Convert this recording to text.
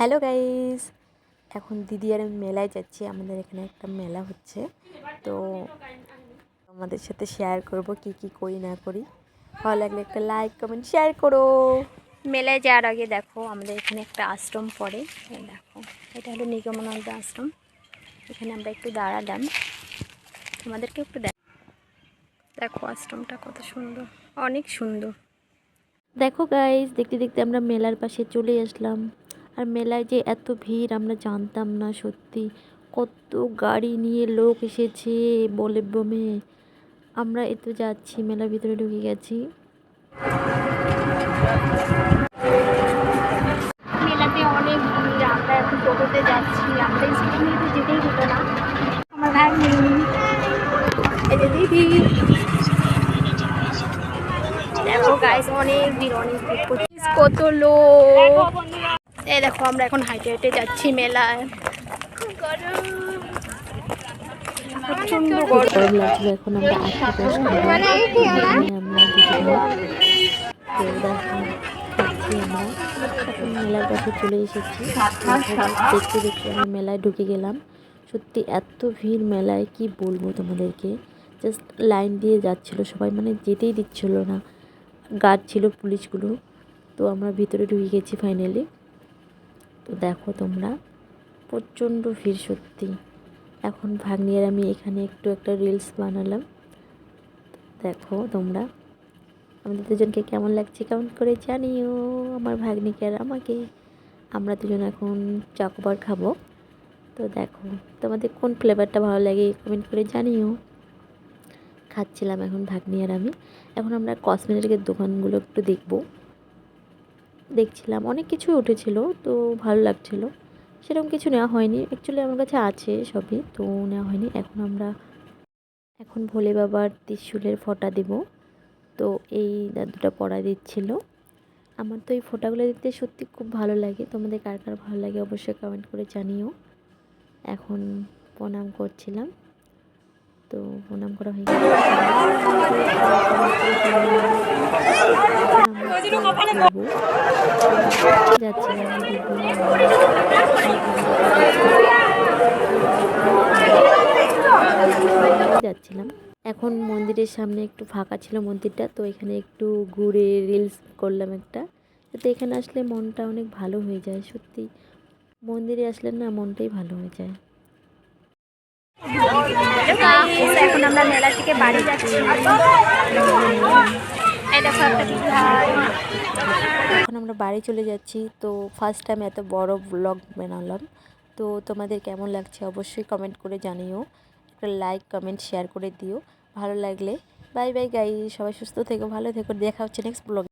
Hello guys, এখন দিদি আর আমি মেলায় যাচ্ছি। আমাদের এখানে একটা মেলা হচ্ছে, তো আমাদের সাথে শেয়ার করব কি কি করি না করি। ভালো লাগলে একটা লাইক কমেন্ট শেয়ার করো। মেলায় যাওয়ার আগে দেখো আমাদের এখানে একটা আশ্রম পড়ে, দেখো এটা হলো নিগমানন্দ আশ্রম। এখানে আমরা একটু দাঁড়ালাম, আমাদেরকে একটু দেখো আশ্রমটা কত সুন্দর, অনেক সুন্দর। দেখো গাইস, দেখতে দেখতে আমরা মেলার পাশে চলে আসলাম। আর মেলায় যে এত ভিড় আমরা জানতাম না, সত্যি কত গাড়ি নিয়ে লোক এসেছে বলে বমে। আমরা এতো যাচ্ছি, মেলার ভিতরে ঢুকে গেছি। মেলাতে অনেক ভিড়, আমরা এখন টোটোতে যাচ্ছি। আমরা স্কুটি নিয়ে তো যেতেই হতো না, আমার ভাই এই যে দিদি। দেখো গাইস, অনেক ভিড়, অনেক ভিড়, কত লোক। এই দেখো আমরা এখন হাইটে হাইটে যাচ্ছি মেলায়। প্রচন্ড গরম লাগছিল। এখন আমরা আখরোট খাচ্ছি। আমরা এখন মেলার পাশে চলে এসেছি। দেখতে দেখতে আমরা মেলায় ঢুকে গেলাম। সত্যি এত ভিড় মেলায়, কি বলবো তোমাদেরকে। জাস্ট লাইন দিয়ে যাচ্ছিল সবাই, মানে যেতেই দিচ্ছিল না, গার্ড ছিল পুলিশগুলো। তো আমরা ভিতরে ঢুকে গেছি ফাইনালি। তো দেখো তোমরা, প্রচণ্ড ভিড় সত্যি। এখন ভাগ্নির আমি এখানে একটা রিলস বানালাম। দেখো তোমরা, আমাদের দুজনকে কেমন লাগছে কমেন্ট করে জানিও, আমার ভাগ্নিকে আর আমাকে। আমরা দুজন এখন চকোবার খাবো। তো দেখো তোমাদের কোন ফ্লেভারটা ভালো লাগে কমেন্ট করে জানিও। খাচ্ছিলাম এখন ভাগ্নি আর আমি। এখন আমরা কসমেটিকের দোকানগুলো একটু দেখছিলাম। অনেক কিছুই উঠেছিল, তো ভালো লাগছিল। সেরকম কিছু নেওয়া হয়নি, অ্যাকচুয়ালি আমার কাছে আছে সবই, তো নেওয়া হয়নি। এখন ভোলে বাবার ত্রিশূলের ফোঁটা দেব। তো এই দাদুটা পড়া দিচ্ছিল। আমার তো এই ফোঁটাগুলো দিতে সত্যি খুব ভালো লাগে। তোমাদের কার কার ভালো লাগে অবশ্যই কমেন্ট করে জানিও। এখন প্রণাম করছিলাম, তো প্রণাম করা হয়ে গেছে। যাচ্ছিলাম। এখন মন্দিরের সামনে একটু ফাঁকা ছিল মন্দিরটা, তো এখানে একটু ঘুরে রিলস করলাম একটা। তো এখানে আসলে মনটা অনেক ভালো হয়ে যায় সত্যি। মন্দিরে আসলে না, মনটাই ভালো হয়ে যায়। এখন আমরা মেলা থেকে বাড়ি যাচ্ছি। এখন আমরা বাড়ি চলে যাচ্ছি। তো ফার্স্ট টাইম এত বড় ব্লগ বানালাম। তো তোমাদের কেমন লাগছে অবশ্যই কমেন্ট করে জানিও। একটা লাইক কমেন্ট শেয়ার করে দিও ভালো লাগলে। বাই বাই গাইস, সবাই সুস্থ থেকো, ভালো থেকো। দেখা হচ্ছে নেক্সট ব্লগ।